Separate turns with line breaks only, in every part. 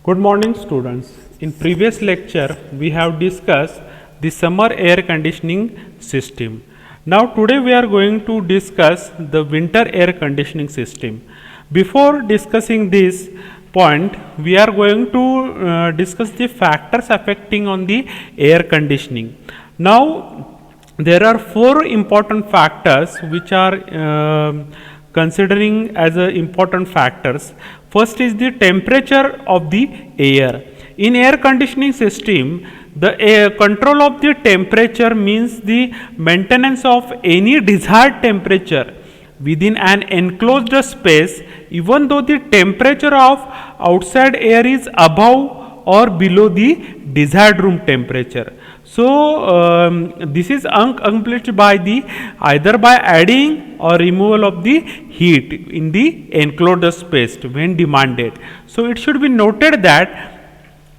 Good morning students. In previous lecture we have discussed the summer air conditioning system. Now today we are going to discuss the winter air conditioning system. Before discussing this point we are going to discuss the factors affecting on the air conditioning. Now there are four important factors which are considering as important factors. First is the temperature of the air. In air conditioning system, the air control of the temperature means the maintenance of any desired temperature within an enclosed space, even though the temperature of outside air is above or below the desired room temperature. So this is accomplished by the either by adding or removal of the heat in the enclosed space when demanded. So it should be noted that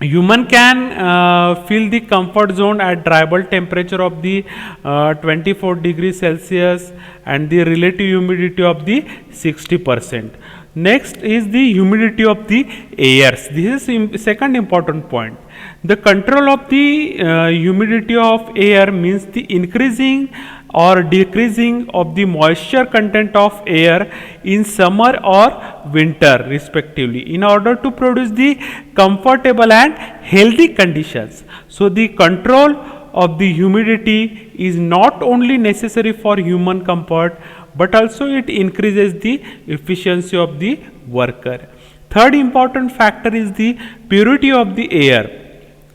human can feel the comfort zone at dry bulb temperature of the 24 degrees Celsius and the relative humidity of the 60%. Next is the humidity of the airs. This is second important point. The control of the humidity of air means the increasing or decreasing of the moisture content of air in summer or winter respectively in order to produce the comfortable and healthy conditions. So the control of the humidity is not only necessary for human comfort but also it increases the efficiency of the worker. Third important factor is the purity of the air.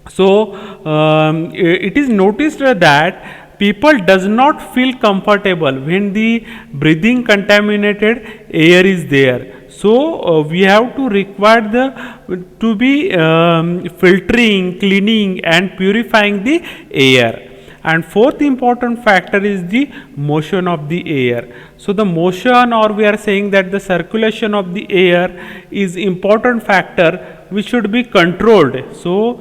So it is noticed that people does not feel comfortable when the breathing contaminated air is there. So we have to require the to be filtering, cleaning and purifying the air. And fourth important factor is the motion of the air. So the motion, or we are saying that the circulation of the air is important factor which should be controlled. So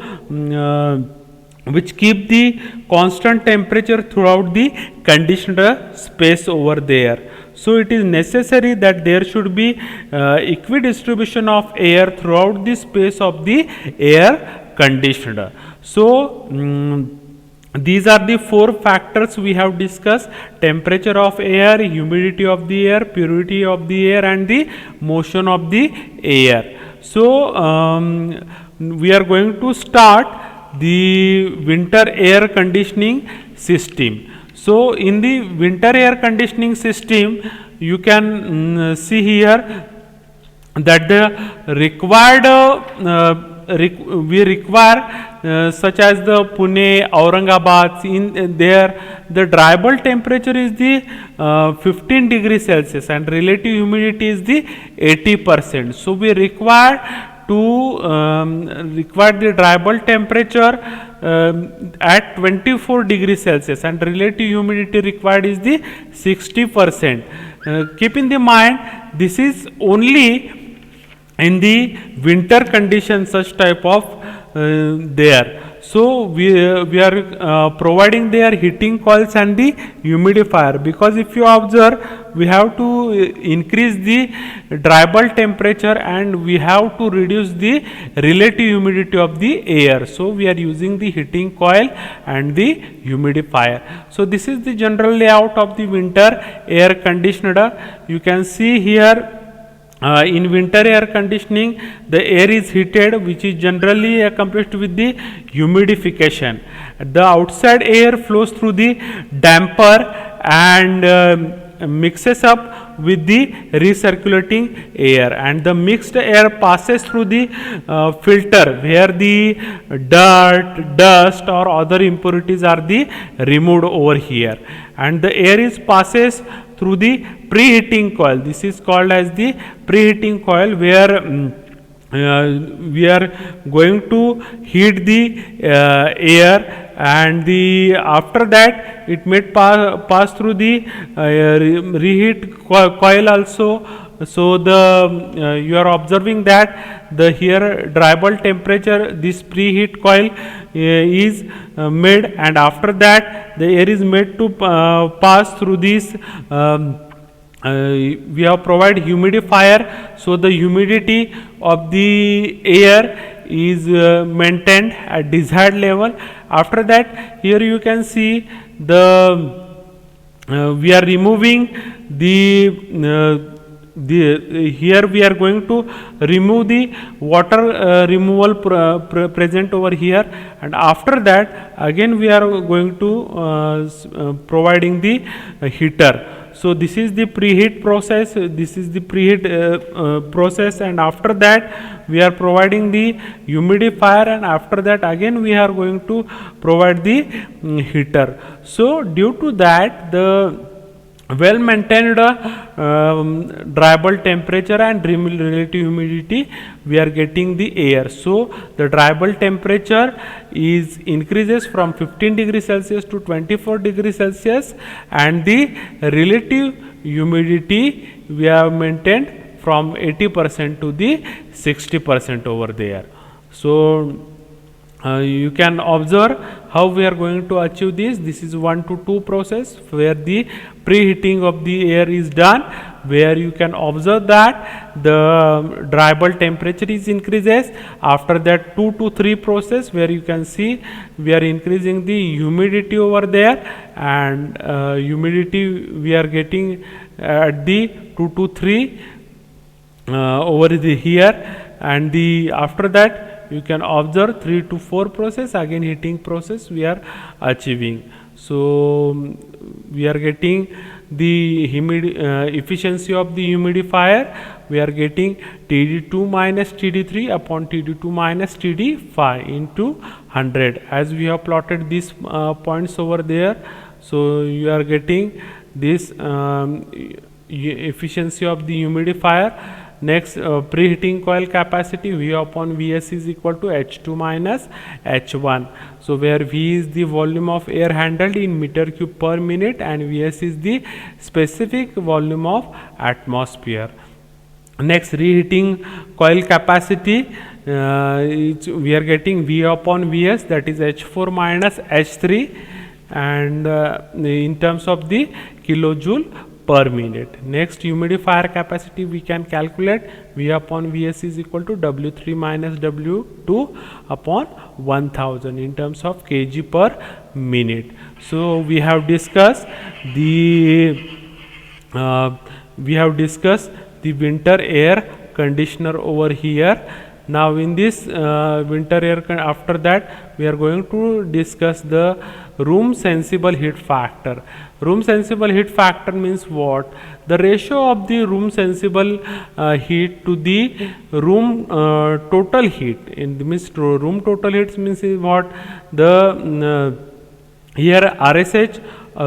which keep the constant temperature throughout the conditioned space over there. So it is necessary that there should be equidistribution of air throughout the space of the air conditioner. So these are the four factors we have discussed: temperature of air, humidity of the air, purity of the air and the motion of the air. So we are going to start the winter air conditioning system. So in the winter air conditioning system you can see here that the required we require such as the Pune, Aurangabad, in there the dry bulb temperature is the 15 degrees Celsius and relative humidity is the 80%. So we require to require the dry bulb temperature at 24 degrees Celsius and relative humidity required is the 60%. Keep in the mind this is only in the winter condition such type of there. So we are providing their heating coils and the humidifier, because if you observe we have to increase the dry bulb temperature and we have to reduce the relative humidity of the air. So we are using the heating coil and the humidifier. So this is the general layout of the winter air conditioner. You can see here in winter air conditioning the air is heated, which is generally accomplished with the humidification. The outside air flows through the damper and mixes up with the recirculating air, and the mixed air passes through the filter where the dirt, dust or other impurities are the removed over here, and the air is passes through the preheating coil. This is called as the preheating coil, where we are going to heat the air, and the after that it may pass through the reheat coil also. So the you are observing that the here dry bulb temperature, this preheat coil is made, and after that the air is made to pass through this we have provided humidifier. So the humidity of the air is maintained at desired level. After that, here you can see the we are removing here we are going to remove the water removal present over here, and after that again we are going to providing the heater. So this is the preheat process, this is the preheat process, and after that we are providing the humidifier, and after that again we are going to provide the heater. So due to that, the well maintained dry bulb temperature and relative humidity, we are getting the air. So the dry bulb temperature is increases from 15 degrees Celsius to 24 degrees Celsius, and the relative humidity we have maintained from 80% to the 60% over there. So you can observe how we are going to achieve this. This is 1 to 2 process where the preheating of the air is done, where you can observe that the dry bulb temperature is increases. After that 2 to 3 process where you can see we are increasing the humidity over there, and humidity we are getting at the 2 to 3 over the here, and the after that you can observe 3 to 4 process, again heating process we are achieving. So we are getting the efficiency of the humidifier, we are getting TD2 minus TD3 upon TD2 minus TD5 into 100, as we have plotted these points over there. So you are getting this efficiency of the humidifier. Next, preheating coil capacity, V upon Vs is equal to H2 minus H1. So where V is the volume of air handled in meter cube per minute, and Vs is the specific volume of atmosphere. Next, reheating coil capacity, we are getting V upon Vs, that is H4 minus H3, and in terms of the kilojoule per minute. Next, humidifier capacity we can calculate, V upon Vs is equal to W3 minus W2 upon 1000 in terms of kg per minute. So we have discussed the winter air conditioner over here. Now in this winter air, after that we are going to discuss the room sensible heat factor. Room sensible heat factor means what? The ratio of the room sensible heat to the room total heat. In the means room total heat means is what? The here RSH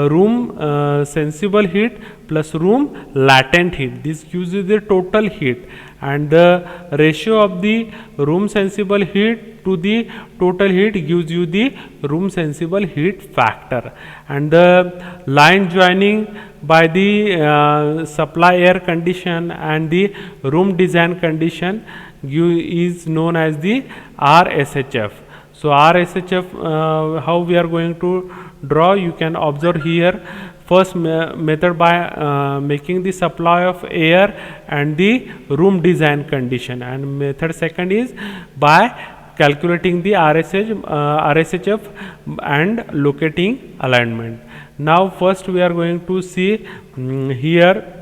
room sensible heat plus room latent heat. This gives you the total heat, and the ratio of the room sensible heat to the total heat gives you the room sensible heat factor. And the line joining by the supply air condition and the room design condition is known as the RSHF. So RSHF, how we are going to draw, you can observe here. First method by making the supply of air and the room design condition, and method second is by calculating the RSHF and locating alignment. Now first we are going to see here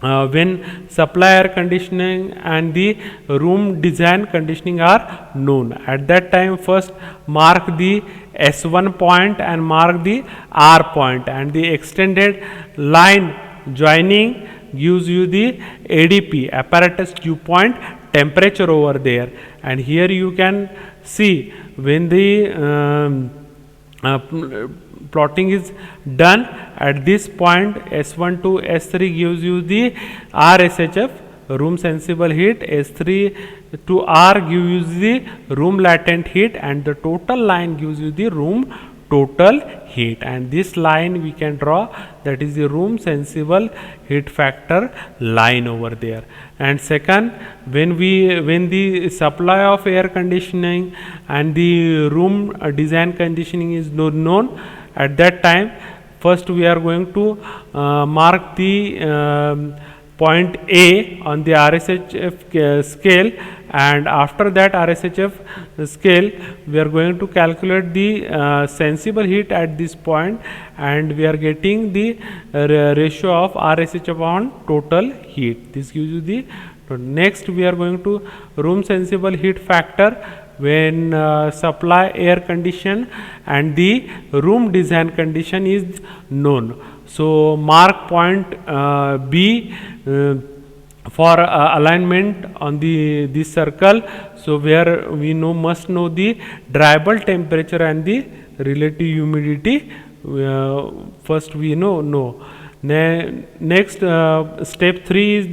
when supply air conditioning and the room design conditioning are known. At that time, first mark the S1 point and mark the R point, and the extended line joining gives you the ADP, apparatus dew point temperature over there. And here you can see when the plotting is done at this point, S1 to S3 gives you the RSHF, room sensible heat, S3 to R gives you the room latent heat, and the total line gives you the room total heat. And this line we can draw, that is the room sensible heat factor line over there. And second, when the supply of air conditioning and the room design conditioning is known, at that time first we are going to mark the point A on the RSHF scale, and after that RSHF scale we are going to calculate the sensible heat at this point, and we are getting the ratio of RSHF on total heat. This gives you the next. We are going to room sensible heat factor when supply air condition and the room design condition is known. So mark point B for alignment on this circle. So where we must know the dry bulb temperature and the relative humidity. First we know. Next step 3 is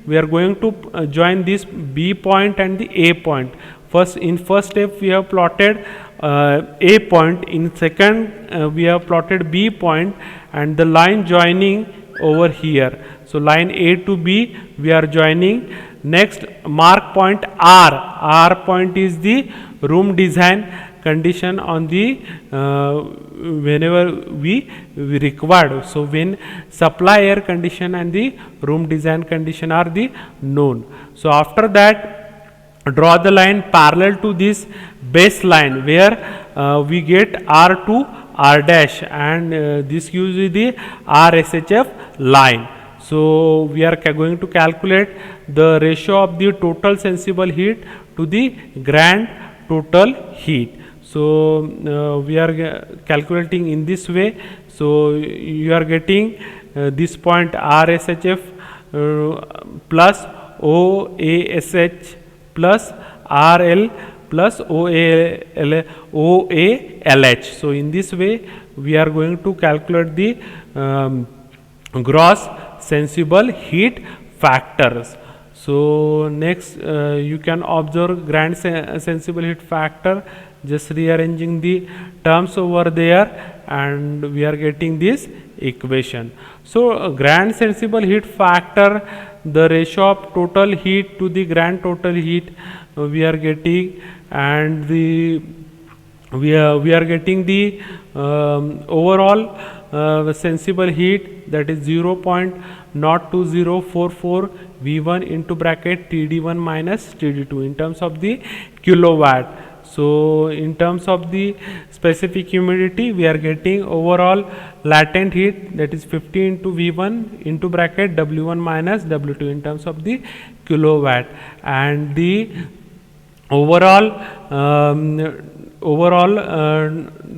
we are going to join this B point and the A point. In first step we have plotted A point, in second we have plotted B point, and the line joining over here. So line A to B we are joining. Next mark point R point is the room design condition on the whenever we required. So when supply air condition and the room design condition are the known. So after that draw the line parallel to this baseline where we get R to R dash, and this gives you the RSHF line. So we are going to calculate the ratio of the total sensible heat to the grand total heat. So we are calculating in this way. So you are getting this point RSHF plus OASH plus RL plus OALH. So in this way we are going to calculate the gross sensible heat factors. So next you can observe grand sensible heat factor, just rearranging the terms over there, and we are getting this equation. So grand sensible heat factor, the ratio of total heat to the grand total heat we are getting, and we are getting the overall sensible heat, that is 0.02044 V1 into bracket TD1 minus TD2 in terms of the kilowatt. So in terms of the specific humidity we are getting overall latent heat, that is 50 into V1 into bracket W1 minus W2 in terms of the kilowatt, and the overall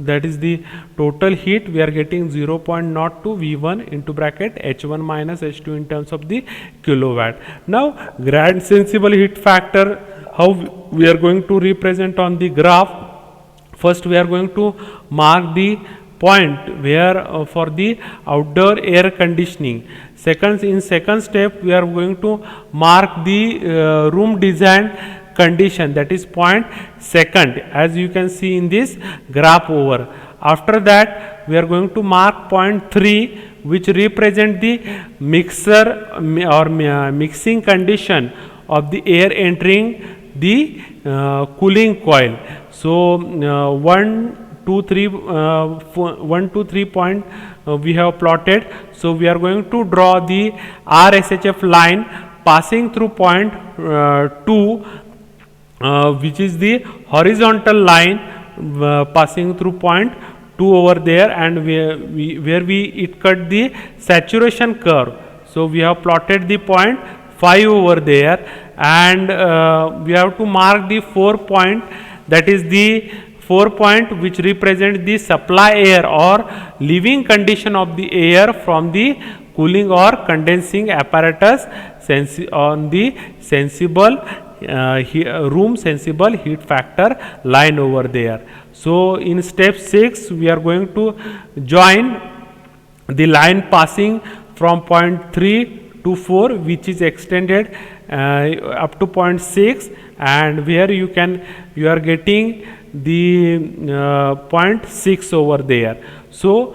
that is the total heat we are getting 0.02 V1 into bracket H1 minus H2 in terms of the kilowatt. Now grand sensible heat factor, how we are going to represent on the graph. First we are going to mark the point where for the outdoor air conditioning. In second step we are going to mark the room design condition, that is point second, as you can see in this graph over. After that we are going to mark point 3, which represent the mixer or mixing condition of the air entering the cooling coil. So 1, 2, 3 point we have plotted. So we are going to draw the RSHF line passing through point 2, which is the horizontal line passing through point 2 over there, and it cut the saturation curve. So we have plotted the point 5 over there, and we have to mark the 4 point, that is the 4 point which represent the supply air or leaving condition of the air from the cooling or condensing apparatus on the sensible room sensible heat factor line over there. So in step 6 we are going to join the line passing from point 3 to 4, which is extended up to point 6, and where you are getting the point 6 over there. So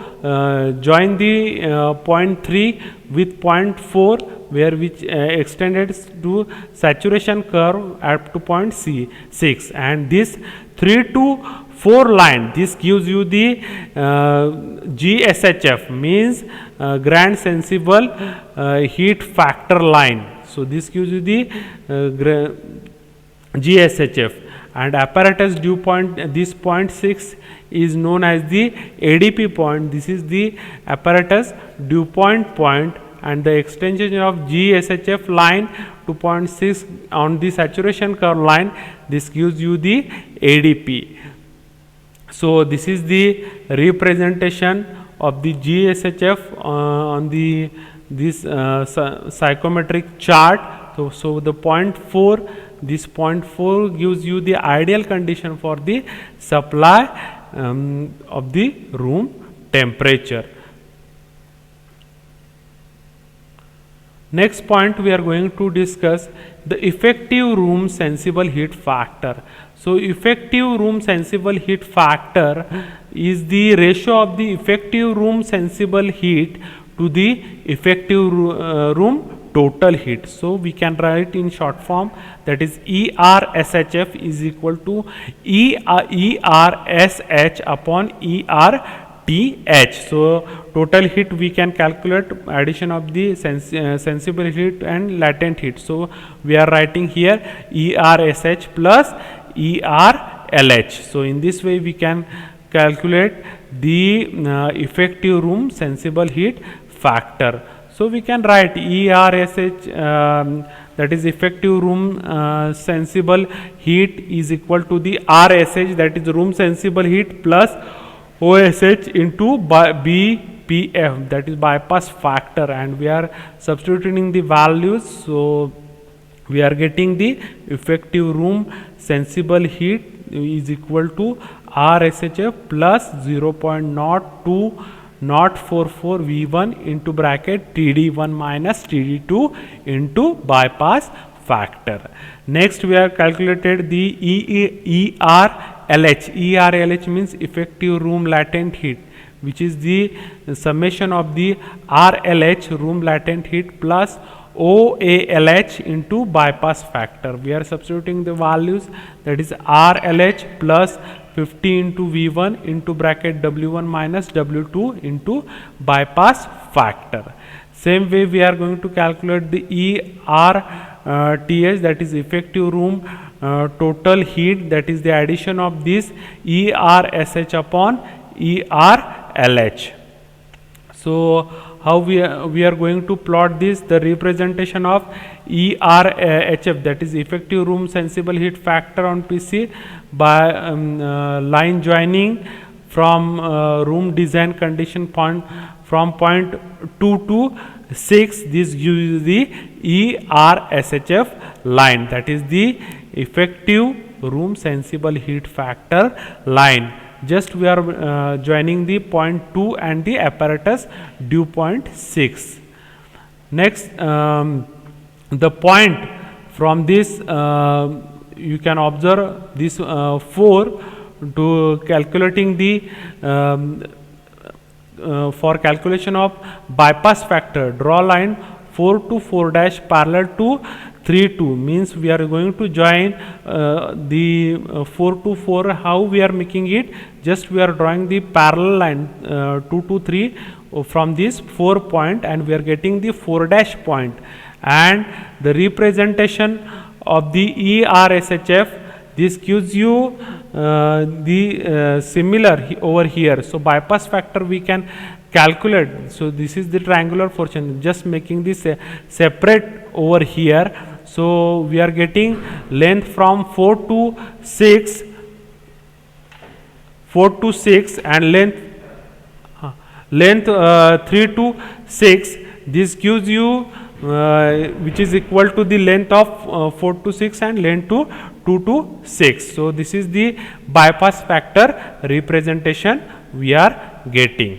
join the point 3 with point 4, where which extended to saturation curve up to point 6, and this 3 to 4 line, this gives you the GSHF, means grand sensible heat factor line. So this gives you the GSHF, and apparatus dew point, this point 6 is known as the ADP point. This is the apparatus dew point, and the extension of GSHF line to 0.6 on the saturation curve line, this gives you the ADP. So this is the representation of the GSHF on the psychometric chart. So the 0.4, this 0.4 gives you the ideal condition for the supply of the room temperature. Next point, we are going to discuss the effective room sensible heat factor. So effective room sensible heat factor is the ratio of the effective room sensible heat to the effective room total heat. So we can write in short form, that is ERSHF is equal to ERSH upon ERTH. So total heat we can calculate addition of the sensible heat and latent heat. So we are writing here ERSH plus ERLH. So in this way we can calculate the effective room sensible heat factor. So we can write ERSH, that is effective room sensible heat, is equal to the RSH, that is room sensible heat, plus OSH into BPF, that is bypass factor, and we are substituting the values. So we are getting the effective room sensible heat is equal to RSHF plus 0.02044 V1 into bracket TD1 minus TD2 into bypass factor. Next we have calculated the ERLH. ERLH means effective room latent heat, which is the summation of the RLH room latent heat plus OALH into bypass factor. We are substituting the values, that is RLH plus 50 into V1 into bracket W1 minus W2 into bypass factor. Same way we are going to calculate the ERTH, that is effective room total heat, that is the addition of this ERSH upon ERLH. So how we are going to plot this, the representation of ERHF, that is effective room sensible heat factor on PC, by line joining from room design condition point from point 2 to 6. This gives the ERSHF line, that is the effective room sensible heat factor line. Just we are joining the point 2 and the apparatus dew point 6. Next, the point from this, you can observe this 4 to calculating the for calculation of bypass factor. Draw line 4 to 4 dash parallel to 3 2, means we are going to join the 4 to 4. How we are making it? Just we are drawing the parallel line 2 to 3 from this 4 point, and we are getting the 4 dash point, and the representation of the ERSHF, this gives you the similar over here. So bypass factor we can calculate. So this is the triangular portion, just making this separate over here. So we are getting length from 4 to 6 and length 3 to 6. This gives you which is equal to the length of 4 to 6 and length to 2 to 6. So this is the bypass factor representation we are getting.